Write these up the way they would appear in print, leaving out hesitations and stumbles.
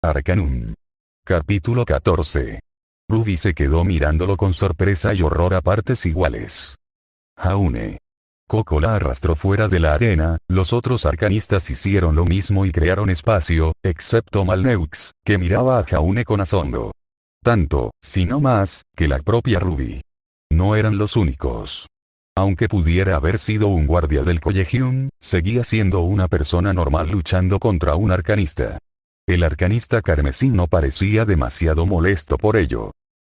Arcanum. Capítulo 14. Ruby se quedó mirándolo con sorpresa y horror a partes iguales. Jaune. Coco la arrastró fuera de la arena, los otros arcanistas hicieron lo mismo y crearon espacio, excepto Malneux, que miraba a Jaune con asombro. Tanto, si no más, que la propia Ruby. No eran los únicos. Aunque pudiera haber sido un guardia del Collegium, seguía siendo una persona normal luchando contra un arcanista. El arcanista carmesí no parecía demasiado molesto por ello.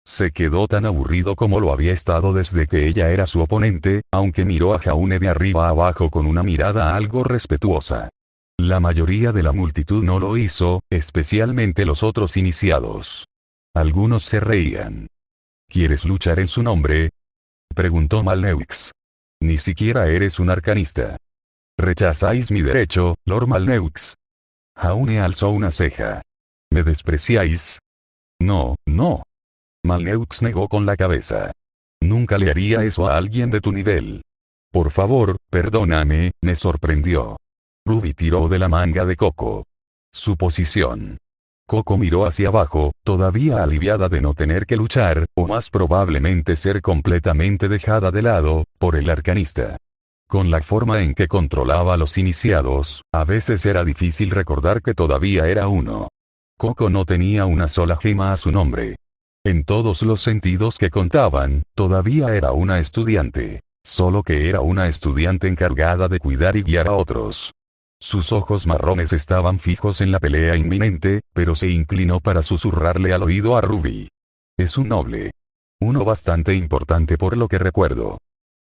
Se quedó tan aburrido como lo había estado desde que ella era su oponente, aunque miró a Jaune de arriba a abajo con una mirada algo respetuosa. La mayoría de la multitud no lo hizo, especialmente los otros iniciados. Algunos se reían. ¿Quieres luchar en su nombre?, preguntó Malneux. Ni siquiera eres un arcanista. ¿Rechazáis mi derecho, Lord Malneux? Jaune alzó una ceja. ¿Me despreciáis? No, no. Malneux negó con la cabeza. Nunca le haría eso a alguien de tu nivel. Por favor, perdóname, me sorprendió. Ruby tiró de la manga de Coco. Su posición. Coco miró hacia abajo, todavía aliviada de no tener que luchar, o más probablemente ser completamente dejada de lado, por el arcanista. Con la forma en que controlaba a los iniciados, a veces era difícil recordar que todavía era uno. Coco no tenía una sola gema a su nombre. En todos los sentidos que contaban, todavía era una estudiante. Solo que era una estudiante encargada de cuidar y guiar a otros. Sus ojos marrones estaban fijos en la pelea inminente, pero se inclinó para susurrarle al oído a Ruby. Es un noble. Uno bastante importante por lo que recuerdo.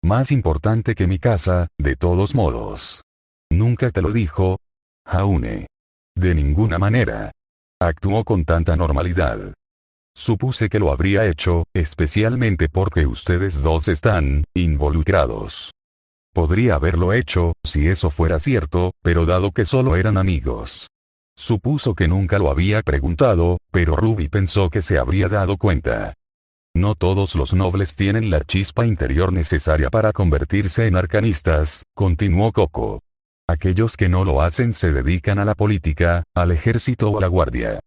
Más importante que mi casa, de todos modos. ¿Nunca te lo dijo? Jaune. De ninguna manera. Actuó con tanta normalidad. Supuse que lo habría hecho, especialmente porque ustedes dos están involucrados. Podría haberlo hecho, si eso fuera cierto, pero dado que solo eran amigos. Supuso que nunca lo había preguntado, pero Ruby pensó que se habría dado cuenta. No todos los nobles tienen la chispa interior necesaria para convertirse en arcanistas, continuó Coco. Aquellos que no lo hacen se dedican a la política, al ejército o a la guardia.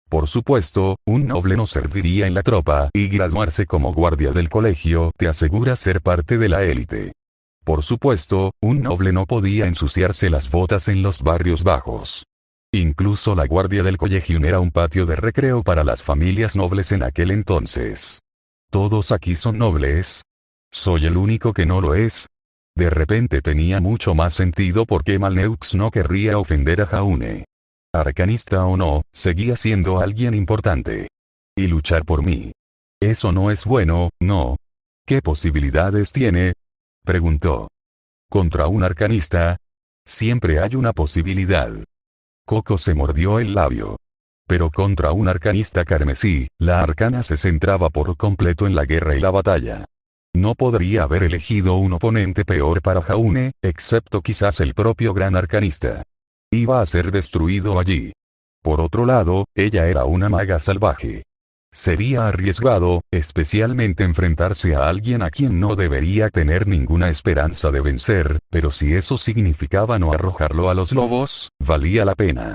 Por supuesto, un noble no serviría en la tropa, y graduarse como guardia del colegio te asegura ser parte de la élite. Por supuesto, un noble no podía ensuciarse las botas en los barrios bajos. Incluso la guardia del Collegium era un patio de recreo para las familias nobles en aquel entonces. ¿Todos aquí son nobles? ¿Soy el único que no lo es? De repente tenía mucho más sentido por qué Malneux no querría ofender a Jaune. Arcanista o no, seguía siendo alguien importante. Y luchar por mí. Eso no es bueno, ¿no? ¿Qué posibilidades tiene?, preguntó. ¿Contra un arcanista? Siempre hay una posibilidad. Coco se mordió el labio. Pero contra un arcanista carmesí, la arcana se centraba por completo en la guerra y la batalla. No podría haber elegido un oponente peor para Jaune, excepto quizás el propio gran arcanista. Iba a ser destruido allí. Por otro lado, ella era una maga salvaje. Sería arriesgado, especialmente enfrentarse a alguien a quien no debería tener ninguna esperanza de vencer, pero si eso significaba no arrojarlo a los lobos, valía la pena.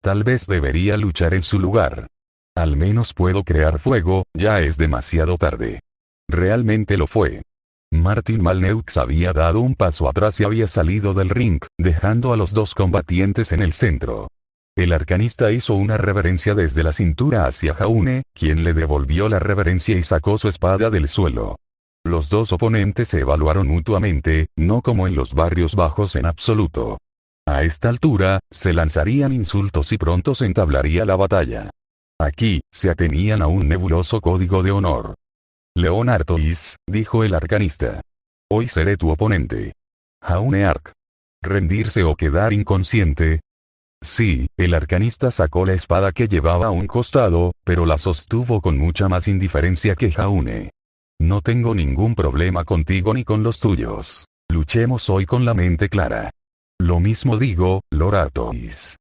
Tal vez debería luchar en su lugar. Al menos puedo crear fuego, ya es demasiado tarde. Realmente lo fue. Martin Malneux había dado un paso atrás y había salido del ring, dejando a los dos combatientes en el centro. El arcanista hizo una reverencia desde la cintura hacia Jaune, quien le devolvió la reverencia y sacó su espada del suelo. Los dos oponentes se evaluaron mutuamente, no como en los barrios bajos en absoluto. A esta altura, se lanzarían insultos y pronto se entablaría la batalla. Aquí, se atenían a un nebuloso código de honor. Leon Artois, dijo el arcanista. Hoy seré tu oponente. Jaune Arc. ¿Rendirse o quedar inconsciente? Sí, el arcanista sacó la espada que llevaba a un costado, pero la sostuvo con mucha más indiferencia que Jaune. No tengo ningún problema contigo ni con los tuyos. Luchemos hoy con la mente clara. Lo mismo digo, Lord Artois.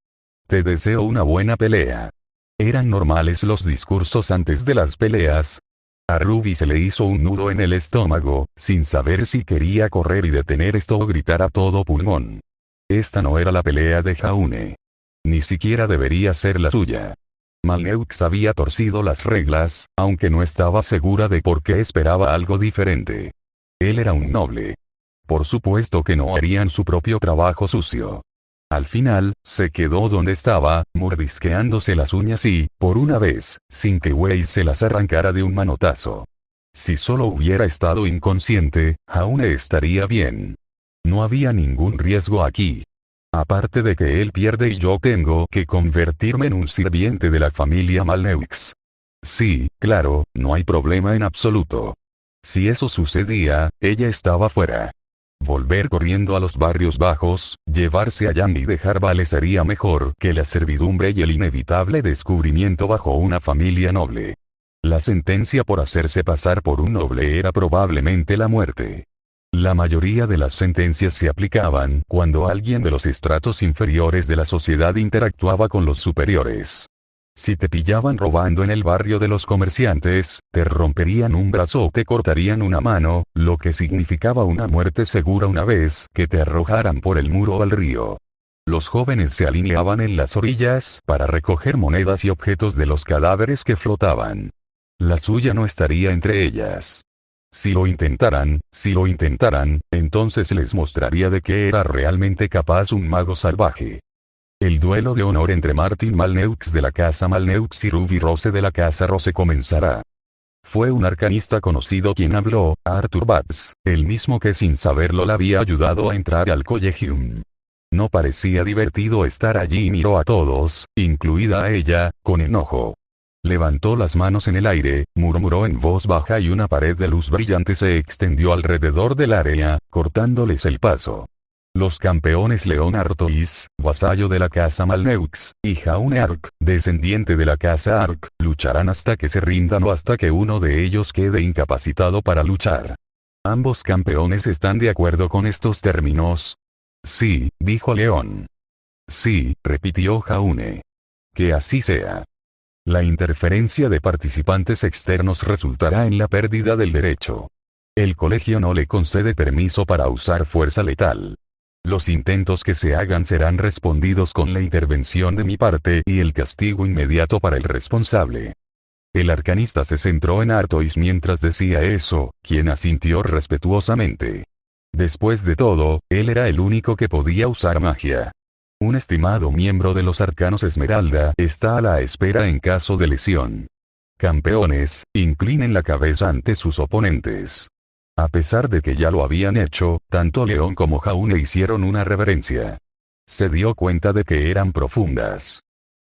Te deseo una buena pelea. ¿Eran normales los discursos antes de las peleas? A Ruby se le hizo un nudo en el estómago, sin saber si quería correr y detener esto o gritar a todo pulmón. Esta no era la pelea de Jaune. Ni siquiera debería ser la suya. Malneux había torcido las reglas, aunque no estaba segura de por qué esperaba algo diferente. Él era un noble. Por supuesto que no harían su propio trabajo sucio. Al final, se quedó donde estaba, mordisqueándose las uñas y, por una vez, sin que Wei se las arrancara de un manotazo. Si solo hubiera estado inconsciente, aún estaría bien. No había ningún riesgo aquí. Aparte de que él pierde y yo tengo que convertirme en un sirviente de la familia Malneux. Sí, claro, no hay problema en absoluto. Si eso sucedía, ella estaba fuera. Volver corriendo a los barrios bajos, llevarse a Yang y dejar Vale sería mejor que la servidumbre y el inevitable descubrimiento bajo una familia noble. La sentencia por hacerse pasar por un noble era probablemente la muerte. La mayoría de las sentencias se aplicaban cuando alguien de los estratos inferiores de la sociedad interactuaba con los superiores. Si te pillaban robando en el barrio de los comerciantes, te romperían un brazo o te cortarían una mano, lo que significaba una muerte segura una vez que te arrojaran por el muro al río. Los jóvenes se alineaban en las orillas para recoger monedas y objetos de los cadáveres que flotaban. La suya no estaría entre ellas. Si lo intentaran, entonces les mostraría de qué era realmente capaz un mago salvaje. El duelo de honor entre Martin Malneux de la casa Malneux y Ruby Rose de la casa Rose comenzará. Fue un arcanista conocido quien habló, Arthur Batts, el mismo que sin saberlo le había ayudado a entrar al Collegium. No parecía divertido estar allí y miró a todos, incluida a ella, con enojo. Levantó las manos en el aire, murmuró en voz baja y una pared de luz brillante se extendió alrededor del área, cortándoles el paso. Los campeones Leon Artois, vasallo de la casa Malneux, y Jaune Arc, descendiente de la casa Arc, lucharán hasta que se rindan o hasta que uno de ellos quede incapacitado para luchar. ¿Ambos campeones están de acuerdo con estos términos? Sí, dijo Leon. Sí, repitió Jaune. Que así sea. La interferencia de participantes externos resultará en la pérdida del derecho. El colegio no le concede permiso para usar fuerza letal. Los intentos que se hagan serán respondidos con la intervención de mi parte y el castigo inmediato para el responsable. El arcanista se centró en Artois mientras decía eso, quien asintió respetuosamente. Después de todo, él era el único que podía usar magia. Un estimado miembro de los Arcanos Esmeralda está a la espera en caso de lesión. Campeones, inclinen la cabeza ante sus oponentes. A pesar de que ya lo habían hecho, tanto Leon como Jaune hicieron una reverencia. Se dio cuenta de que eran profundas.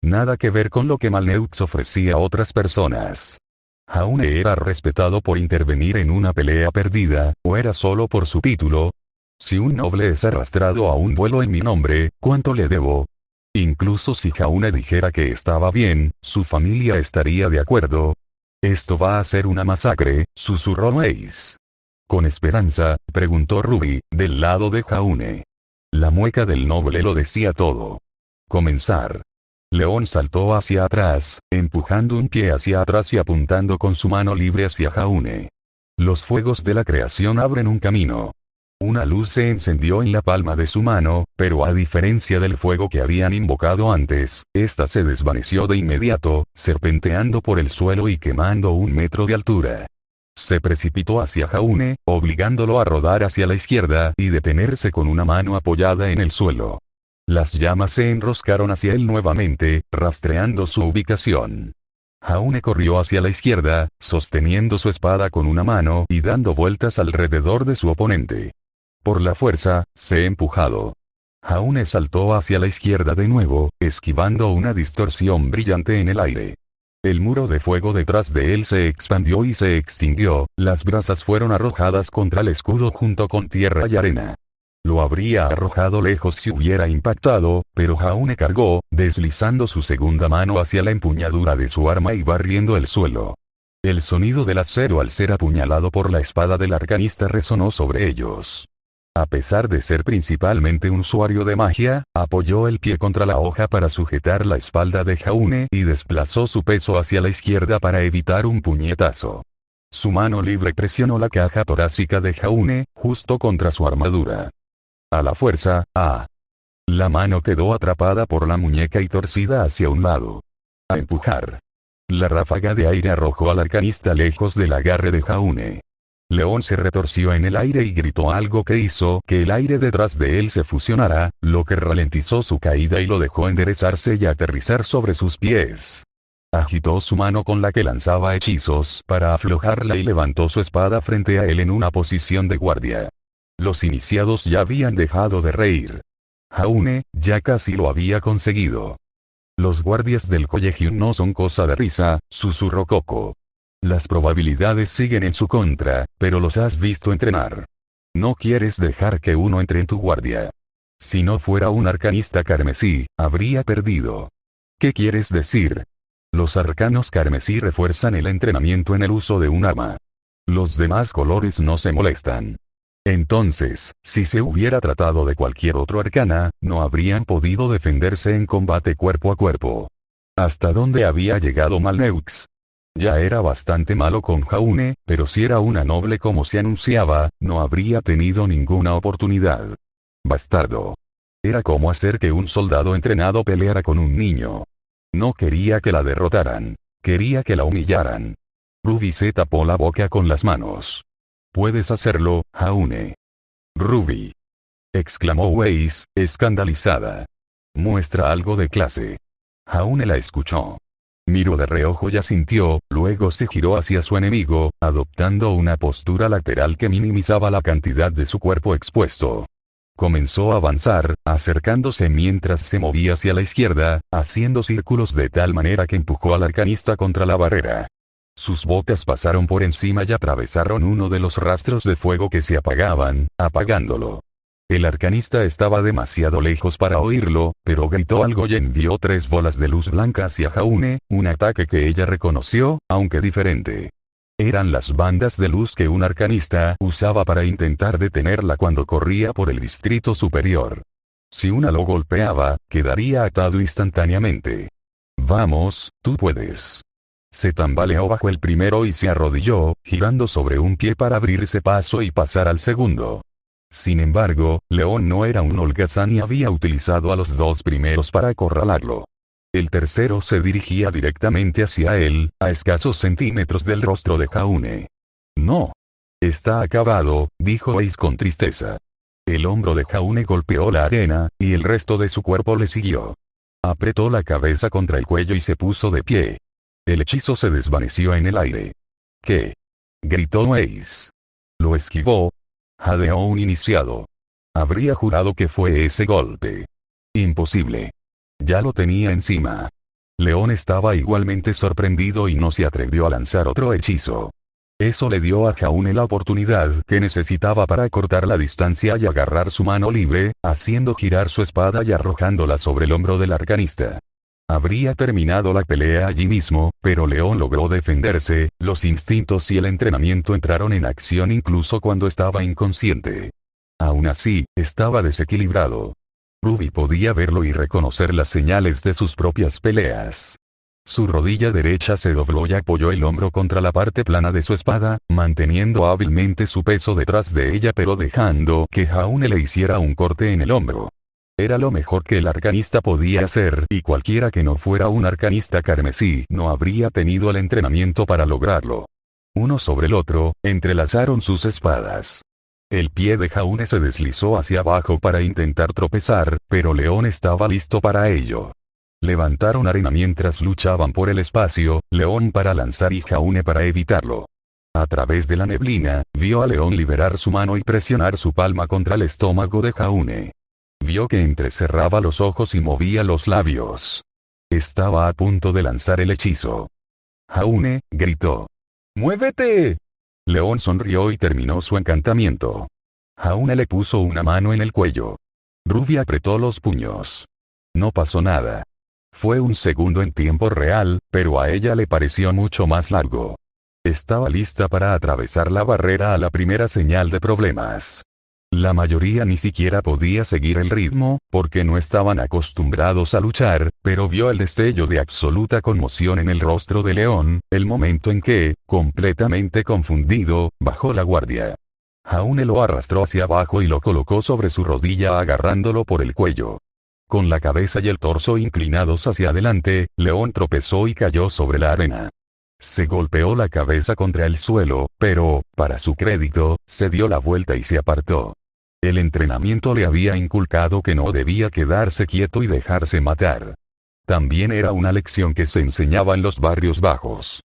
Nada que ver con lo que Malneux ofrecía a otras personas. Jaune era respetado por intervenir en una pelea perdida, o era solo por su título. Si un noble es arrastrado a un duelo en mi nombre, ¿cuánto le debo? Incluso si Jaune dijera que estaba bien, su familia estaría de acuerdo. Esto va a ser una masacre, susurró Mace. Con esperanza, preguntó Ruby, del lado de Jaune. La mueca del noble lo decía todo. Comenzar. León saltó hacia atrás, empujando un pie hacia atrás y apuntando con su mano libre hacia Jaune. Los fuegos de la creación abren un camino. Una luz se encendió en la palma de su mano, pero a diferencia del fuego que habían invocado antes, esta se desvaneció de inmediato, serpenteando por el suelo y quemando 1 metro de altura. Se precipitó hacia Jaune, obligándolo a rodar hacia la izquierda y detenerse con una mano apoyada en el suelo. Las llamas se enroscaron hacia él nuevamente, rastreando su ubicación. Jaune corrió hacia la izquierda, sosteniendo su espada con una mano y dando vueltas alrededor de su oponente. Por la fuerza, se empujado. Jaune saltó hacia la izquierda de nuevo, esquivando una distorsión brillante en el aire. El muro de fuego detrás de él se expandió y se extinguió, las brasas fueron arrojadas contra el escudo junto con tierra y arena. Lo habría arrojado lejos si hubiera impactado, pero Jaune cargó, deslizando su segunda mano hacia la empuñadura de su arma y barriendo el suelo. El sonido del acero al ser apuñalado por la espada del arcanista resonó sobre ellos. A pesar de ser principalmente un usuario de magia, apoyó el pie contra la hoja para sujetar la espalda de Jaune y desplazó su peso hacia la izquierda para evitar un puñetazo. Su mano libre presionó la caja torácica de Jaune, justo contra su armadura. A la fuerza, la mano quedó atrapada por la muñeca y torcida hacia un lado. A empujar. La ráfaga de aire arrojó al arcanista lejos del agarre de Jaune. León se retorció en el aire y gritó algo que hizo que el aire detrás de él se fusionara, lo que ralentizó su caída y lo dejó enderezarse y aterrizar sobre sus pies. Agitó su mano con la que lanzaba hechizos para aflojarla y levantó su espada frente a él en una posición de guardia. Los iniciados ya habían dejado de reír. Jaune ya casi lo había conseguido. Los guardias del colegio no son cosa de risa, susurró Coco. Las probabilidades siguen en su contra, pero los has visto entrenar. No quieres dejar que uno entre en tu guardia. Si no fuera un arcanista carmesí, habría perdido. ¿Qué quieres decir? Los arcanos carmesí refuerzan el entrenamiento en el uso de un arma. Los demás colores no se molestan. Entonces, si se hubiera tratado de cualquier otro arcana, no habrían podido defenderse en combate cuerpo a cuerpo. ¿Hasta dónde había llegado Malneux? Ya era bastante malo con Jaune, pero si era una noble como se anunciaba, no habría tenido ninguna oportunidad. Bastardo. Era como hacer que un soldado entrenado peleara con un niño. No quería que la derrotaran. Quería que la humillaran. Ruby se tapó la boca con las manos. Puedes hacerlo, Jaune. Ruby. Exclamó Weiss, escandalizada. Muestra algo de clase. Jaune la escuchó. Miró de reojo y asintió, luego se giró hacia su enemigo, adoptando una postura lateral que minimizaba la cantidad de su cuerpo expuesto. Comenzó a avanzar, acercándose mientras se movía hacia la izquierda, haciendo círculos de tal manera que empujó al arcanista contra la barrera. Sus botas pasaron por encima y atravesaron uno de los rastros de fuego que se apagaban, apagándolo. El arcanista estaba demasiado lejos para oírlo, pero gritó algo y envió 3 bolas de luz blanca hacia Jaune, un ataque que ella reconoció, aunque diferente. Eran las bandas de luz que un arcanista usaba para intentar detenerla cuando corría por el distrito superior. Si una lo golpeaba, quedaría atado instantáneamente. Vamos, tú puedes. Se tambaleó bajo el primero y se arrodilló, girando sobre un pie para abrirse paso y pasar al segundo. Sin embargo, León no era un holgazán y había utilizado a los 2 primeros para acorralarlo. El tercero se dirigía directamente hacia él, a escasos centímetros del rostro de Jaune. No. Está acabado, dijo Weiss con tristeza. El hombro de Jaune golpeó la arena, y el resto de su cuerpo le siguió. Apretó la cabeza contra el cuello y se puso de pie. El hechizo se desvaneció en el aire. ¿Qué? Gritó Weiss. Lo esquivó. Jadeó un iniciado. Habría jurado que fue ese golpe. Imposible. Ya lo tenía encima. León estaba igualmente sorprendido y no se atrevió a lanzar otro hechizo. Eso le dio a Jaune la oportunidad que necesitaba para cortar la distancia y agarrar su mano libre, haciendo girar su espada y arrojándola sobre el hombro del arcanista. Habría terminado la pelea allí mismo, pero León logró defenderse, los instintos y el entrenamiento entraron en acción incluso cuando estaba inconsciente. Aún así, estaba desequilibrado. Ruby podía verlo y reconocer las señales de sus propias peleas. Su rodilla derecha se dobló y apoyó el hombro contra la parte plana de su espada, manteniendo hábilmente su peso detrás de ella pero dejando que Jaune le hiciera un corte en el hombro. Era lo mejor que el arcanista podía hacer y cualquiera que no fuera un arcanista carmesí no habría tenido el entrenamiento para lograrlo. Uno sobre el otro, entrelazaron sus espadas. El pie de Jaune se deslizó hacia abajo para intentar tropezar, pero León estaba listo para ello. Levantaron arena mientras luchaban por el espacio, León para lanzar y Jaune para evitarlo. A través de la neblina, vio a León liberar su mano y presionar su palma contra el estómago de Jaune. Vio que entrecerraba los ojos y movía los labios. Estaba a punto de lanzar el hechizo. Jaune, gritó. ¡Muévete! León sonrió y terminó su encantamiento. Jaune le puso una mano en el cuello. Ruby apretó los puños. No pasó nada. Fue un segundo en tiempo real, pero a ella le pareció mucho más largo. Estaba lista para atravesar la barrera a la primera señal de problemas. La mayoría ni siquiera podía seguir el ritmo, porque no estaban acostumbrados a luchar, pero vio el destello de absoluta conmoción en el rostro de León, el momento en que, completamente confundido, bajó la guardia. Jaune lo arrastró hacia abajo y lo colocó sobre su rodilla agarrándolo por el cuello. Con la cabeza y el torso inclinados hacia adelante, León tropezó y cayó sobre la arena. Se golpeó la cabeza contra el suelo, pero, para su crédito, se dio la vuelta y se apartó. El entrenamiento le había inculcado que no debía quedarse quieto y dejarse matar. También era una lección que se enseñaba en los barrios bajos.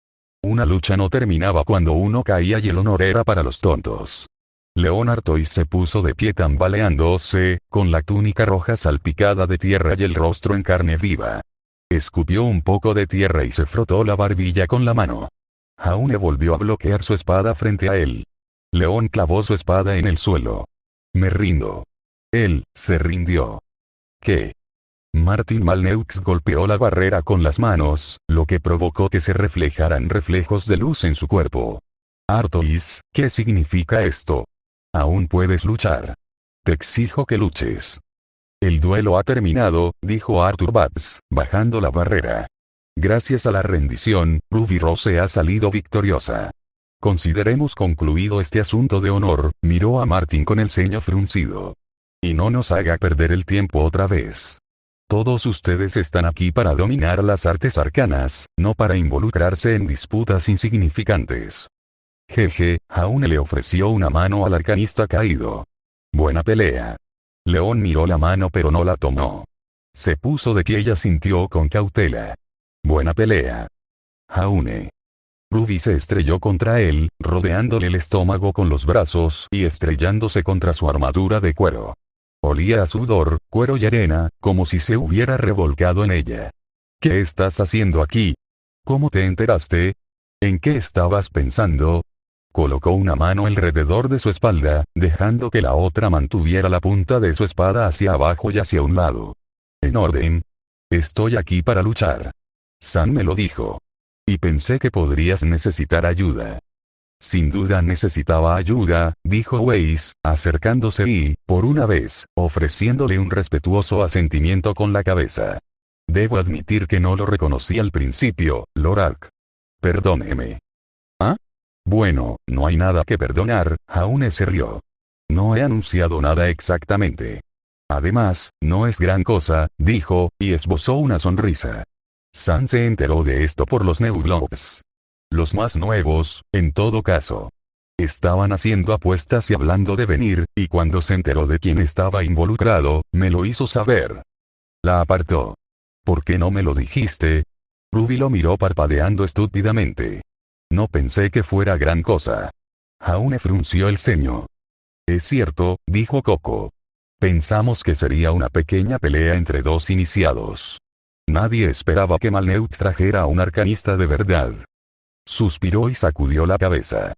Una lucha no terminaba cuando uno caía y el honor era para los tontos. León Artois se puso de pie tambaleándose, con la túnica roja salpicada de tierra y el rostro en carne viva. Escupió un poco de tierra y se frotó la barbilla con la mano. Jaune volvió a bloquear su espada frente a él. León clavó su espada en el suelo. Me rindo. Él se rindió. ¿Qué? Martin Malneux golpeó la barrera con las manos, lo que provocó que se reflejaran reflejos de luz en su cuerpo. Artois, ¿qué significa esto? Aún puedes luchar. Te exijo que luches. El duelo ha terminado, dijo Arthur Batz, bajando la barrera. Gracias a la rendición, Ruby Rose ha salido victoriosa. Consideremos concluido este asunto de honor, miró a Martin con el ceño fruncido. Y no nos haga perder el tiempo otra vez. Todos ustedes están aquí para dominar las artes arcanas, no para involucrarse en disputas insignificantes. Jeje, Jaune le ofreció una mano al arcanista caído. Buena pelea. León miró la mano pero no la tomó. Se puso de pie y asintió con cautela. Buena pelea. Jaune. Ruby se estrelló contra él, rodeándole el estómago con los brazos y estrellándose contra su armadura de cuero. Olía a sudor, cuero y arena, como si se hubiera revolcado en ella. ¿Qué estás haciendo aquí? ¿Cómo te enteraste? ¿En qué estabas pensando? Colocó una mano alrededor de su espalda, dejando que la otra mantuviera la punta de su espada hacia abajo y hacia un lado. En orden. Estoy aquí para luchar. Sam me lo dijo. Y pensé que podrías necesitar ayuda. Sin duda necesitaba ayuda, dijo Weiss, acercándose y, por una vez, ofreciéndole un respetuoso asentimiento con la cabeza. Debo admitir que no lo reconocí al principio, Lorak. Perdóneme. ¿Ah? Bueno, no hay nada que perdonar, Jaune se rió. No he anunciado nada exactamente. Además, no es gran cosa, dijo, y esbozó una sonrisa. Sam se enteró de esto por los Neuglobs. Los más nuevos, en todo caso. Estaban haciendo apuestas y hablando de venir, y cuando se enteró de quién estaba involucrado, me lo hizo saber. La apartó. ¿Por qué no me lo dijiste? Ruby lo miró parpadeando estúpidamente. No pensé que fuera gran cosa. Jaune frunció el ceño. Es cierto, dijo Coco. Pensamos que sería una pequeña pelea entre dos iniciados. Nadie esperaba que Malneux trajera a un arcanista de verdad. Suspiró y sacudió la cabeza.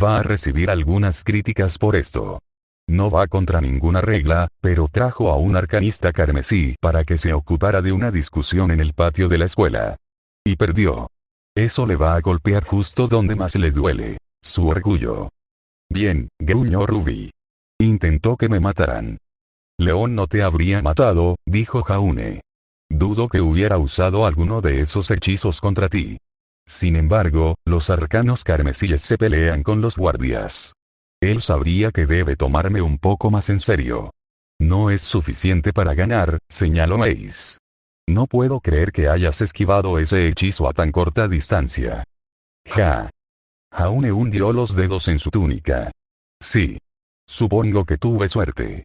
Va a recibir algunas críticas por esto. No va contra ninguna regla, pero trajo a un arcanista carmesí para que se ocupara de una discusión en el patio de la escuela. Y perdió. Eso le va a golpear justo donde más le duele. Su orgullo. Bien, gruñó Ruby. Intentó que me mataran. León no te habría matado, dijo Jaune. Dudo que hubiera usado alguno de esos hechizos contra ti. Sin embargo, los arcanos carmesíes se pelean con los guardias. Él sabría que debe tomarme un poco más en serio. No es suficiente para ganar, señaló Ace. No puedo creer que hayas esquivado ese hechizo a tan corta distancia. Ja. Jaune hundió los dedos en su túnica. Sí. Supongo que tuve suerte.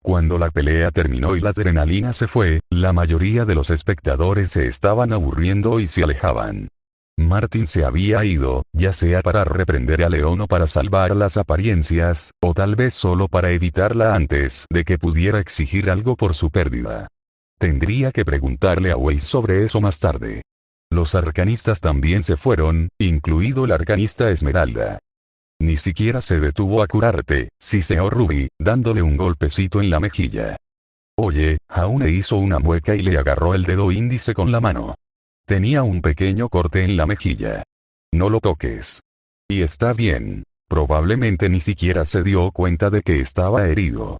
Cuando la pelea terminó y la adrenalina se fue, la mayoría de los espectadores se estaban aburriendo y se alejaban. Martin se había ido, ya sea para reprender a León o para salvar las apariencias, o tal vez solo para evitarla antes de que pudiera exigir algo por su pérdida. Tendría que preguntarle a Weiss sobre eso más tarde. Los arcanistas también se fueron, incluido el arcanista Esmeralda. Ni siquiera se detuvo a curarte, siseó Ruby, dándole un golpecito en la mejilla. Oye, Jaune hizo una mueca y le agarró el dedo índice con la mano. Tenía un pequeño corte en la mejilla. No lo toques. Y está bien. Probablemente ni siquiera se dio cuenta de que estaba herido.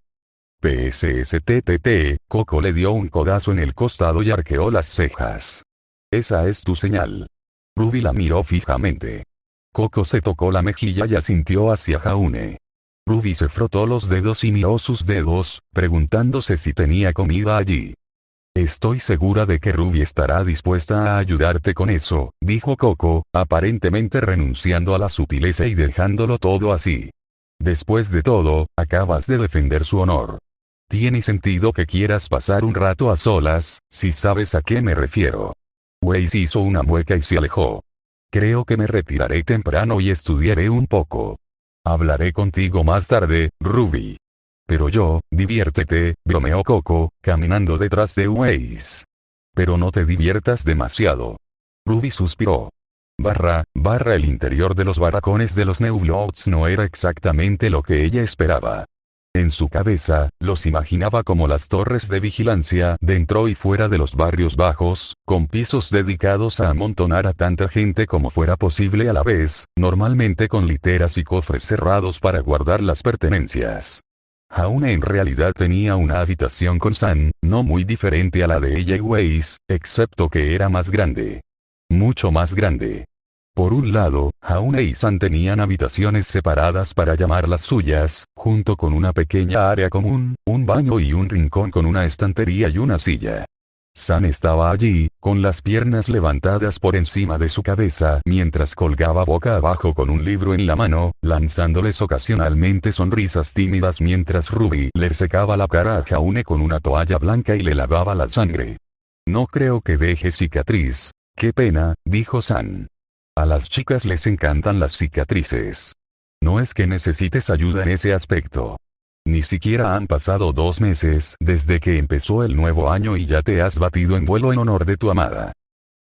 PSSTTT, Coco le dio un codazo en el costado y arqueó las cejas. Esa es tu señal. Ruby la miró fijamente. Coco se tocó la mejilla y asintió hacia Jaune. Ruby se frotó los dedos y miró sus dedos, preguntándose si tenía comida allí. Estoy segura de que Ruby estará dispuesta a ayudarte con eso, dijo Coco, aparentemente renunciando a la sutileza y dejándolo todo así. Después de todo, acabas de defender su honor. Tiene sentido que quieras pasar un rato a solas, si sabes a qué me refiero. Weiss hizo una mueca y se alejó. Creo que me retiraré temprano y estudiaré un poco. Hablaré contigo más tarde, Ruby. Pero yo, diviértete, bromeó Coco, caminando detrás de Weiss. Pero no te diviertas demasiado. Ruby suspiró. El interior de los barracones de los Newbloods no era exactamente lo que ella esperaba. En su cabeza, los imaginaba como las torres de vigilancia dentro y fuera de los barrios bajos, con pisos dedicados a amontonar a tanta gente como fuera posible a la vez, normalmente con literas y cofres cerrados para guardar las pertenencias. Haune en realidad tenía una habitación con San, no muy diferente a la de ella y Weiss, excepto que era más grande. Mucho más grande. Por un lado, Haune y San tenían habitaciones separadas para llamar las suyas, junto con una pequeña área común, un baño y un rincón con una estantería y una silla. San estaba allí, con las piernas levantadas por encima de su cabeza mientras colgaba boca abajo con un libro en la mano, lanzándoles ocasionalmente sonrisas tímidas mientras Ruby le secaba la cara a Haune con una toalla blanca y le lavaba la sangre. No creo que deje cicatriz. Qué pena, dijo San. A las chicas les encantan las cicatrices. No es que necesites ayuda en ese aspecto. Ni siquiera han pasado 2 meses desde que empezó el nuevo año y ya te has batido en duelo en honor de tu amada.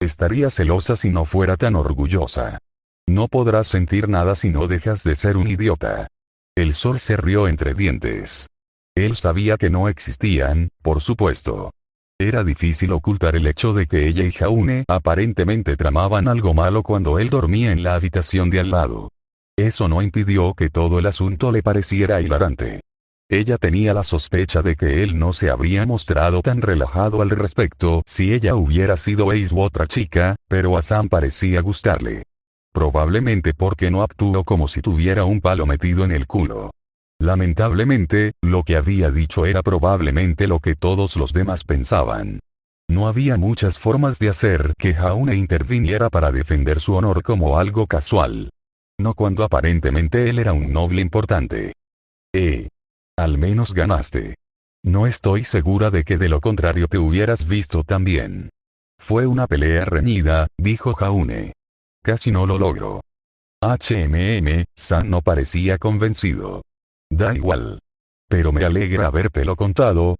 Estaría celosa si no fuera tan orgullosa. No podrás sentir nada si no dejas de ser un idiota. El sol se rió entre dientes. Él sabía que no existían, por supuesto. Era difícil ocultar el hecho de que ella y Haune aparentemente tramaban algo malo cuando él dormía en la habitación de al lado. Eso no impidió que todo el asunto le pareciera hilarante. Ella tenía la sospecha de que él no se habría mostrado tan relajado al respecto si ella hubiera sido Ace u otra chica, pero a Sam parecía gustarle. Probablemente porque no actuó como si tuviera un palo metido en el culo. Lamentablemente, lo que había dicho era probablemente lo que todos los demás pensaban. No había muchas formas de hacer que Haune interviniera para defender su honor como algo casual. No cuando aparentemente él era un noble importante. Al menos ganaste. No estoy segura de que de lo contrario te hubieras visto tan bien. Fue una pelea reñida, dijo Haune. Casi no lo logro. San no parecía convencido. Da igual. Pero me alegra habértelo contado.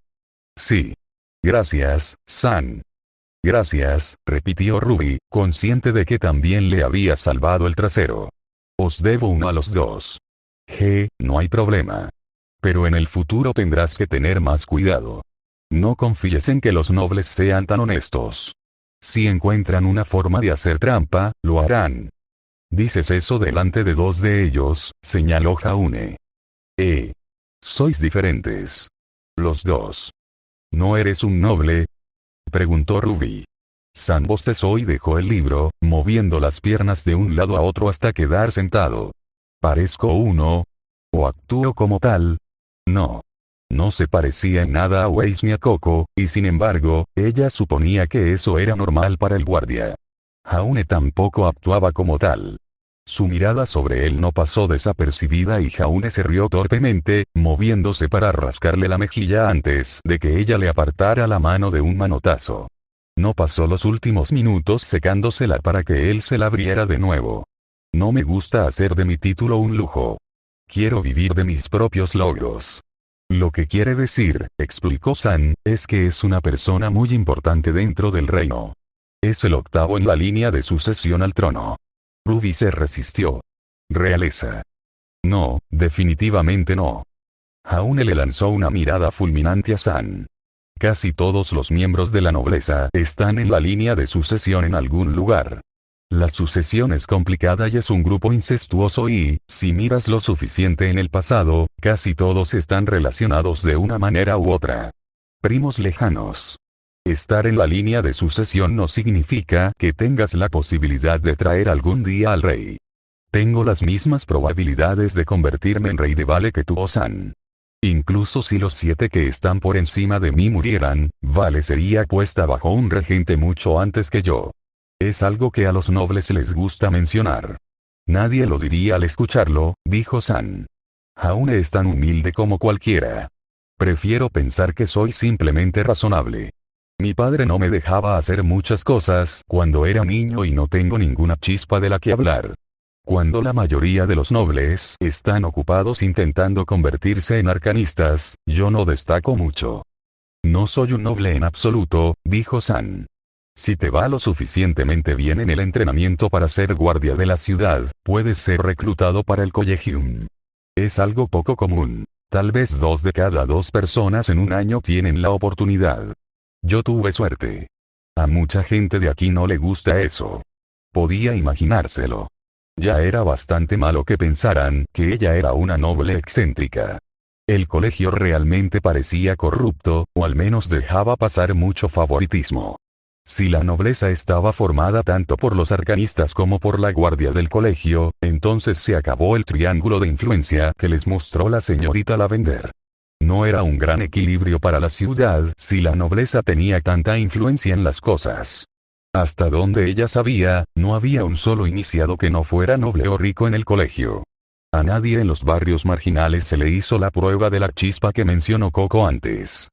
Sí. Gracias, San. Gracias, repitió Ruby, consciente de que también le había salvado el trasero. Os debo uno a los dos. No hay problema. Pero en el futuro tendrás que tener más cuidado. No confíes en que los nobles sean tan honestos. Si encuentran una forma de hacer trampa, lo harán. Dices eso delante de 2 de ellos, señaló Haune. Sois diferentes. Los dos. ¿No eres un noble? Preguntó Ruby. San bostezó y dejó el libro, moviendo las piernas de un lado a otro hasta quedar sentado. ¿Parezco uno? ¿O actúo como tal? No. No se parecía en nada a Weiss ni a Coco, y sin embargo, ella suponía que eso era normal para el guardia. Haune tampoco actuaba como tal. Su mirada sobre él no pasó desapercibida y Haune se rió torpemente, moviéndose para rascarle la mejilla antes de que ella le apartara la mano de un manotazo. No pasó los últimos minutos secándosela para que él se la abriera de nuevo. No me gusta hacer de mi título un lujo. Quiero vivir de mis propios logros. Lo que quiere decir, explicó San, es que es una persona muy importante dentro del reino. Es el 8º en la línea de sucesión al trono. Ruby se resistió. Realeza. No, definitivamente no. Haune le lanzó una mirada fulminante a San. Casi todos los miembros de la nobleza están en la línea de sucesión en algún lugar. La sucesión es complicada y es un grupo incestuoso y, si miras lo suficiente en el pasado, casi todos están relacionados de una manera u otra. Primos lejanos. Estar en la línea de sucesión no significa que tengas la posibilidad de traer algún día al rey. Tengo las mismas probabilidades de convertirme en rey de Vale que tú, San. Incluso si los 7 que están por encima de mí murieran, Vale sería puesta bajo un regente mucho antes que yo. Es algo que a los nobles les gusta mencionar. Nadie lo diría al escucharlo, dijo San. Jaune es tan humilde como cualquiera. Prefiero pensar que soy simplemente razonable. Mi padre no me dejaba hacer muchas cosas cuando era niño y no tengo ninguna chispa de la que hablar. Cuando la mayoría de los nobles están ocupados intentando convertirse en arcanistas, yo no destaco mucho. No soy un noble en absoluto, dijo San. Si te va lo suficientemente bien en el entrenamiento para ser guardia de la ciudad, puedes ser reclutado para el Collegium. Es algo poco común. Tal vez 2 de cada 2 personas en un año tienen la oportunidad. Yo tuve suerte. A mucha gente de aquí no le gusta eso. Podía imaginárselo. Ya era bastante malo que pensaran que ella era una noble excéntrica. El colegio realmente parecía corrupto, o al menos dejaba pasar mucho favoritismo. Si la nobleza estaba formada tanto por los arcanistas como por la guardia del colegio, entonces se acabó el triángulo de influencia que les mostró la señorita Lavender. No era un gran equilibrio para la ciudad si la nobleza tenía tanta influencia en las cosas. Hasta donde ella sabía, no había un solo iniciado que no fuera noble o rico en el colegio. A nadie en los barrios marginales se le hizo la prueba de la chispa que mencionó Coco antes.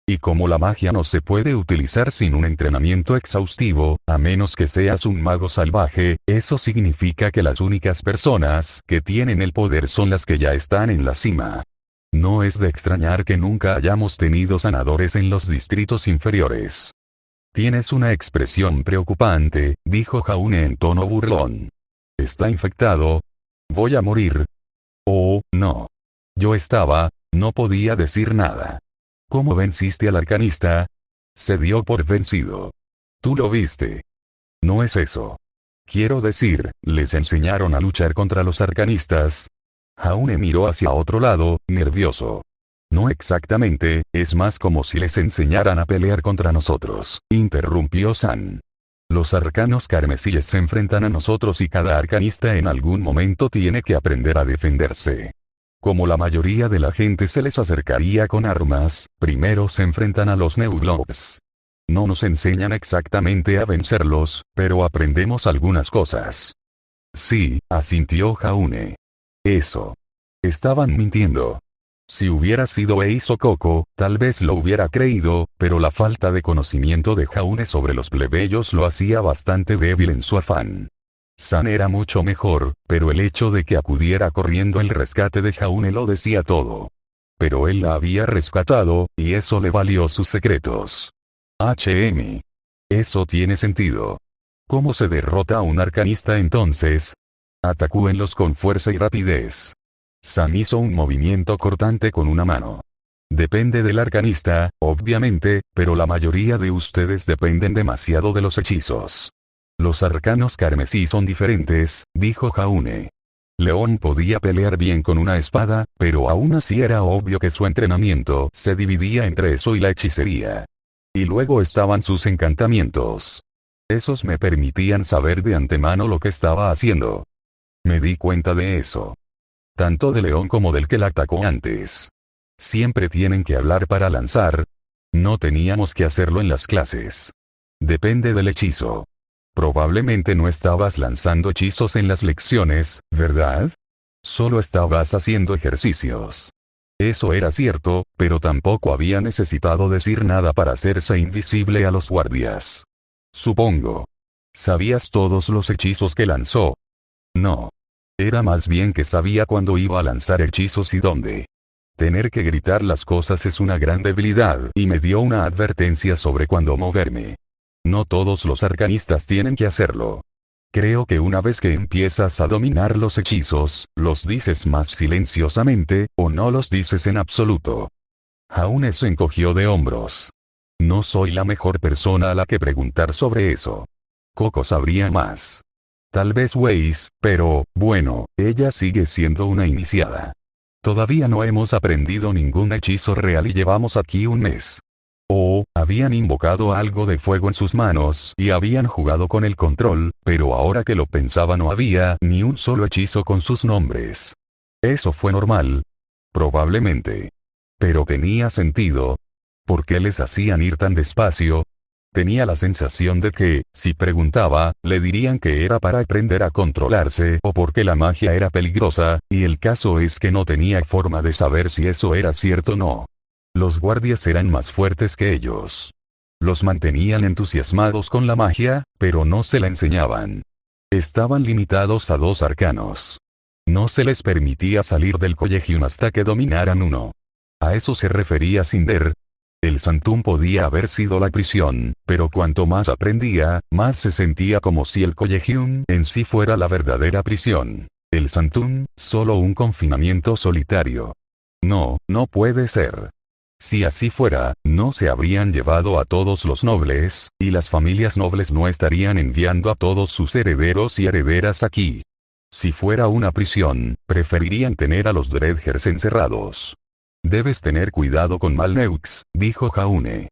Y como la magia no se puede utilizar sin un entrenamiento exhaustivo, a menos que seas un mago salvaje, eso significa que las únicas personas que tienen el poder son las que ya están en la cima. No es de extrañar que nunca hayamos tenido sanadores en los distritos inferiores. Tienes una expresión preocupante, dijo Jaune en tono burlón. ¿Está infectado? ¿Voy a morir? Oh, no. No podía decir nada. ¿Cómo venciste al arcanista? Se dio por vencido. Tú lo viste. No es eso. Quiero decir, ¿les enseñaron a luchar contra los arcanistas? Jaune miró hacia otro lado, nervioso. No exactamente, es más como si les enseñaran a pelear contra nosotros, interrumpió San. Los arcanos carmesíes se enfrentan a nosotros y cada arcanista en algún momento tiene que aprender a defenderse. Como la mayoría de la gente se les acercaría con armas, primero se enfrentan a los Neuglobes. No nos enseñan exactamente a vencerlos, pero aprendemos algunas cosas. Sí, asintió Jaune. Eso. Estaban mintiendo. Si hubiera sido Ace o Coco, tal vez lo hubiera creído, pero la falta de conocimiento de Jaune sobre los plebeyos lo hacía bastante débil en su afán. San era mucho mejor, pero el hecho de que acudiera corriendo el rescate de Jaune lo decía todo. Pero él la había rescatado, y eso le valió sus secretos. Eso tiene sentido. ¿Cómo se derrota a un arcanista entonces? Atacúenlos con fuerza y rapidez. San hizo un movimiento cortante con una mano. Depende del arcanista, obviamente, pero la mayoría de ustedes dependen demasiado de los hechizos. Los arcanos carmesí son diferentes, dijo Jaune. León podía pelear bien con una espada, pero aún así era obvio que su entrenamiento se dividía entre eso y la hechicería. Y luego estaban sus encantamientos. Esos me permitían saber de antemano lo que estaba haciendo. Me di cuenta de eso. Tanto de León como del que la atacó antes. Siempre tienen que hablar para lanzar. No teníamos que hacerlo en las clases. Depende del hechizo. Probablemente no estabas lanzando hechizos en las lecciones, ¿verdad? Solo estabas haciendo ejercicios. Eso era cierto, pero tampoco había necesitado decir nada para hacerse invisible a los guardias. Supongo. ¿Sabías todos los hechizos que lanzó? No. Era más bien que sabía cuándo iba a lanzar hechizos y dónde. Tener que gritar las cosas es una gran debilidad y me dio una advertencia sobre cuándo moverme. No todos los arcanistas tienen que hacerlo. Creo que una vez que empiezas a dominar los hechizos, los dices más silenciosamente, o no los dices en absoluto. Jaune se encogió de hombros. No soy la mejor persona a la que preguntar sobre eso. Coco sabría más. Tal vez Weiss, pero, bueno, ella sigue siendo una iniciada. Todavía no hemos aprendido ningún hechizo real y llevamos aquí un mes. Habían invocado algo de fuego en sus manos y habían jugado con el control, pero ahora que lo pensaba no había ni un solo hechizo con sus nombres. ¿Eso fue normal? Probablemente. Pero tenía sentido. ¿Por qué les hacían ir tan despacio? Tenía la sensación de que, si preguntaba, le dirían que era para aprender a controlarse o porque la magia era peligrosa, y el caso es que no tenía forma de saber si eso era cierto o no. Los guardias eran más fuertes que ellos. Los mantenían entusiasmados con la magia, pero no se la enseñaban. Estaban limitados a 2 arcanos. No se les permitía salir del Collegium hasta que dominaran uno. A eso se refería Cinder. El Sanctum podía haber sido la prisión, pero cuanto más aprendía, más se sentía como si el Collegium en sí fuera la verdadera prisión. El Sanctum, solo un confinamiento solitario. No, no puede ser. Si así fuera, no se habrían llevado a todos los nobles, y las familias nobles no estarían enviando a todos sus herederos y herederas aquí. Si fuera una prisión, preferirían tener a los Dreadgers encerrados. Debes tener cuidado con Malneux, dijo Jaune.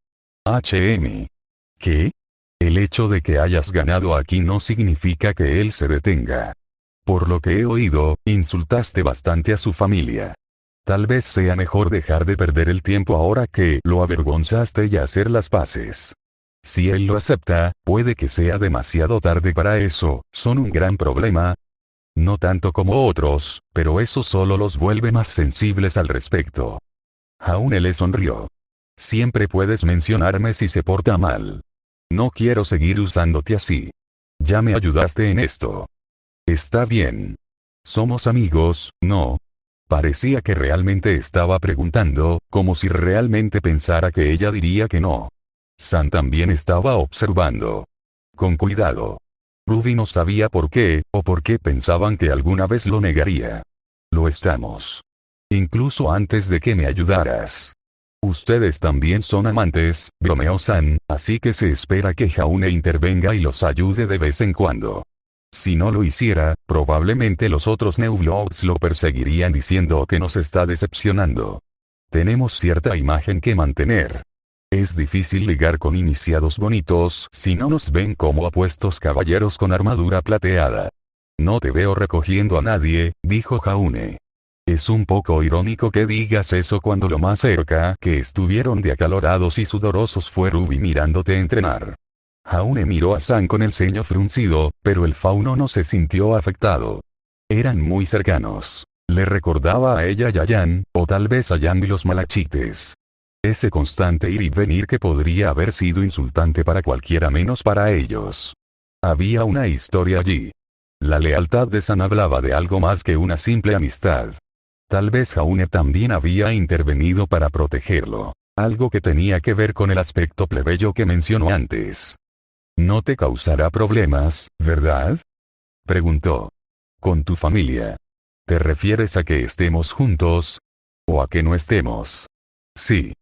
¿Qué? El hecho de que hayas ganado aquí no significa que él se detenga. Por lo que he oído, insultaste bastante a su familia. Tal vez sea mejor dejar de perder el tiempo ahora que lo avergonzaste y hacer las paces. Si él lo acepta, puede que sea demasiado tarde para eso, son un gran problema. No tanto como otros, pero eso solo los vuelve más sensibles al respecto. Jaune le sonrió. Siempre puedes mencionarme si se porta mal. No quiero seguir usándote así. Ya me ayudaste en esto. Está bien. Somos amigos, ¿no? Parecía que realmente estaba preguntando, como si realmente pensara que ella diría que no. San también estaba observando. Con cuidado. Ruby no sabía por qué, o por qué pensaban que alguna vez lo negaría. Lo estamos. Incluso antes de que me ayudaras. Ustedes también son amantes, bromeó-san, así que se espera que Jaune intervenga y los ayude de vez en cuando. Si no lo hiciera, probablemente los otros Newbloods lo perseguirían diciendo que nos está decepcionando. Tenemos cierta imagen que mantener. Es difícil ligar con iniciados bonitos si no nos ven como apuestos caballeros con armadura plateada. No te veo recogiendo a nadie, dijo Jaune. Es un poco irónico que digas eso cuando lo más cerca que estuvieron de acalorados y sudorosos fue Ruby mirándote entrenar. Jaune miró a San con el ceño fruncido, pero el fauno no se sintió afectado. Eran muy cercanos. Le recordaba a ella y a Yan, o tal vez a Yan y los malachites. Ese constante ir y venir que podría haber sido insultante para cualquiera menos para ellos. Había una historia allí. La lealtad de San hablaba de algo más que una simple amistad. Tal vez Jaune también había intervenido para protegerlo. Algo que tenía que ver con el aspecto plebeyo que mencionó antes. No te causará problemas, ¿verdad? Preguntó. Con tu familia. ¿Te refieres a que estemos juntos? ¿O a que no estemos? Sí.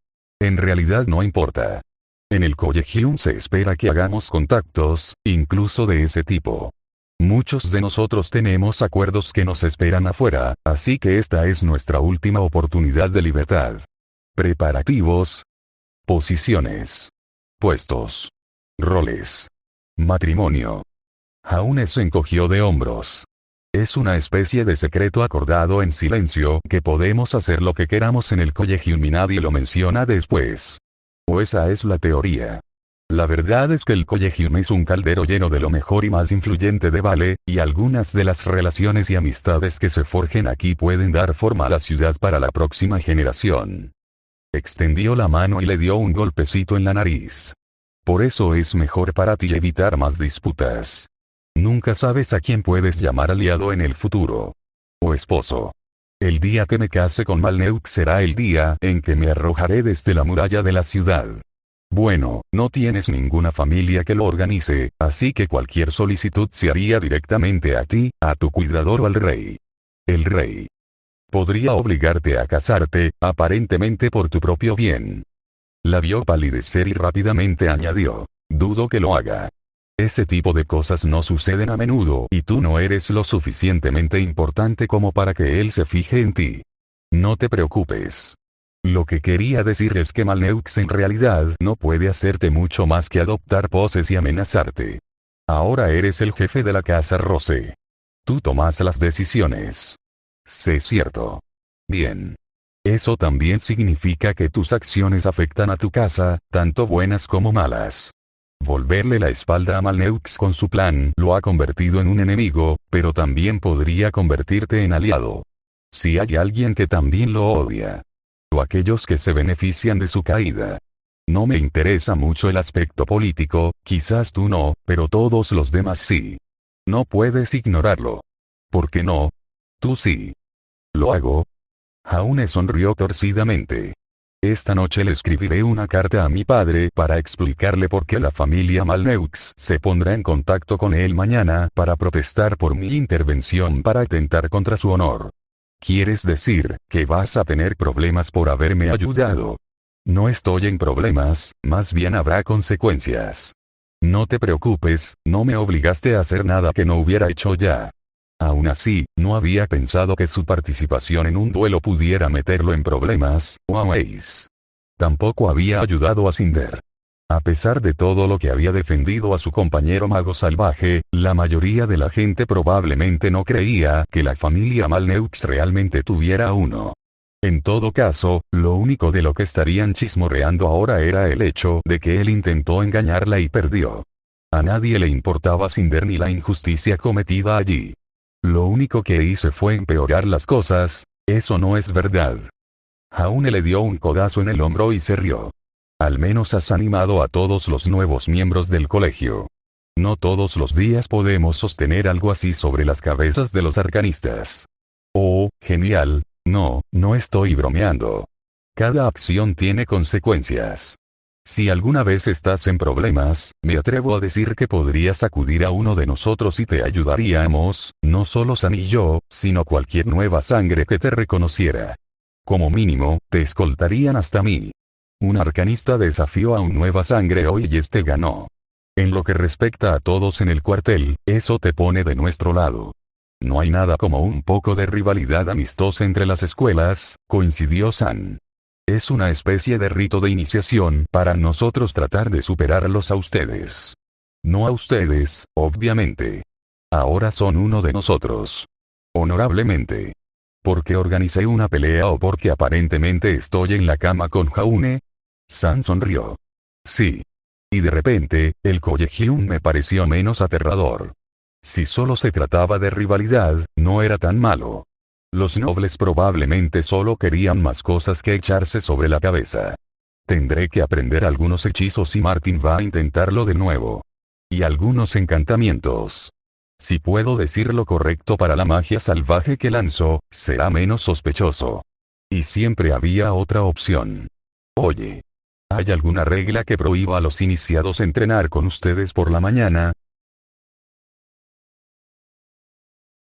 En realidad no importa. En el Collegium se espera que hagamos contactos, incluso de ese tipo. Muchos de nosotros tenemos acuerdos que nos esperan afuera, así que esta es nuestra última oportunidad de libertad. Preparativos. Posiciones. Puestos. Roles. Matrimonio. Jaune se encogió de hombros. Es una especie de secreto acordado en silencio que podemos hacer lo que queramos en el Collegium y nadie lo menciona después. O esa es la teoría. La verdad es que el Collegium es un caldero lleno de lo mejor y más influyente de Vale, y algunas de las relaciones y amistades que se forjen aquí pueden dar forma a la ciudad para la próxima generación. Extendió la mano y le dio un golpecito en la nariz. Por eso es mejor para ti evitar más disputas. Nunca sabes a quién puedes llamar aliado en el futuro. O esposo. El día que me case con Malneux será el día en que me arrojaré desde la muralla de la ciudad. Bueno, no tienes ninguna familia que lo organice, así que cualquier solicitud se haría directamente a ti, a tu cuidador o al rey. El rey podría obligarte a casarte, aparentemente por tu propio bien. La vio palidecer y rápidamente añadió. Dudo que lo haga. Ese tipo de cosas no suceden a menudo y tú no eres lo suficientemente importante como para que él se fije en ti. No te preocupes. Lo que quería decir es que Malneux en realidad no puede hacerte mucho más que adoptar poses y amenazarte. Ahora eres el jefe de la casa Rose. Tú tomas las decisiones. Sé cierto. Bien. Eso también significa que tus acciones afectan a tu casa, tanto buenas como malas. Volverle la espalda a Malneux con su plan lo ha convertido en un enemigo, pero también podría convertirte en aliado. Si hay alguien que también lo odia, o aquellos que se benefician de su caída. No me interesa mucho el aspecto político, quizás tú no, pero todos los demás sí. No puedes ignorarlo. ¿Por qué no? Tú sí. ¿Lo hago? Jaune sonrió torcidamente. Esta noche le escribiré una carta a mi padre para explicarle por qué la familia Malneux se pondrá en contacto con él mañana para protestar por mi intervención para atentar contra su honor. ¿Quieres decir que vas a tener problemas por haberme ayudado? No estoy en problemas, más bien habrá consecuencias. No te preocupes, no me obligaste a hacer nada que no hubiera hecho ya. Aún así, no había pensado que su participación en un duelo pudiera meterlo en problemas, o a Ace. Tampoco había ayudado a Cinder. A pesar de todo lo que había defendido a su compañero mago salvaje, la mayoría de la gente probablemente no creía que la familia Malneux realmente tuviera uno. En todo caso, lo único de lo que estarían chismorreando ahora era el hecho de que él intentó engañarla y perdió. A nadie le importaba Cinder ni la injusticia cometida allí. Lo único que hice fue empeorar las cosas, eso no es verdad. Jaune le dio un codazo en el hombro y se rió. Al menos has animado a todos los nuevos miembros del colegio. No todos los días podemos sostener algo así sobre las cabezas de los arcanistas. Oh, genial, no estoy bromeando. Cada acción tiene consecuencias. Si alguna vez estás en problemas, me atrevo a decir que podrías acudir a uno de nosotros y te ayudaríamos, no solo San y yo, sino cualquier nueva sangre que te reconociera. Como mínimo, te escoltarían hasta mí. Un arcanista desafió a un nueva sangre hoy y este ganó. En lo que respecta a todos en el cuartel, eso te pone de nuestro lado. No hay nada como un poco de rivalidad amistosa entre las escuelas, coincidió San. Es una especie de rito de iniciación para nosotros tratar de superarlos a ustedes. No a ustedes, obviamente. Ahora son uno de nosotros. Honorablemente. ¿Porque organicé una pelea o porque aparentemente estoy en la cama con Jaune? San sonrió. Sí. Y de repente, el Collegium me pareció menos aterrador. Si solo se trataba de rivalidad, no era tan malo. Los nobles probablemente solo querían más cosas que echarse sobre la cabeza. Tendré que aprender algunos hechizos y Martin va a intentarlo de nuevo. Y algunos encantamientos. Si puedo decir lo correcto para la magia salvaje que lanzo, será menos sospechoso. Y siempre había otra opción. Oye. ¿Hay alguna regla que prohíba a los iniciados entrenar con ustedes por la mañana?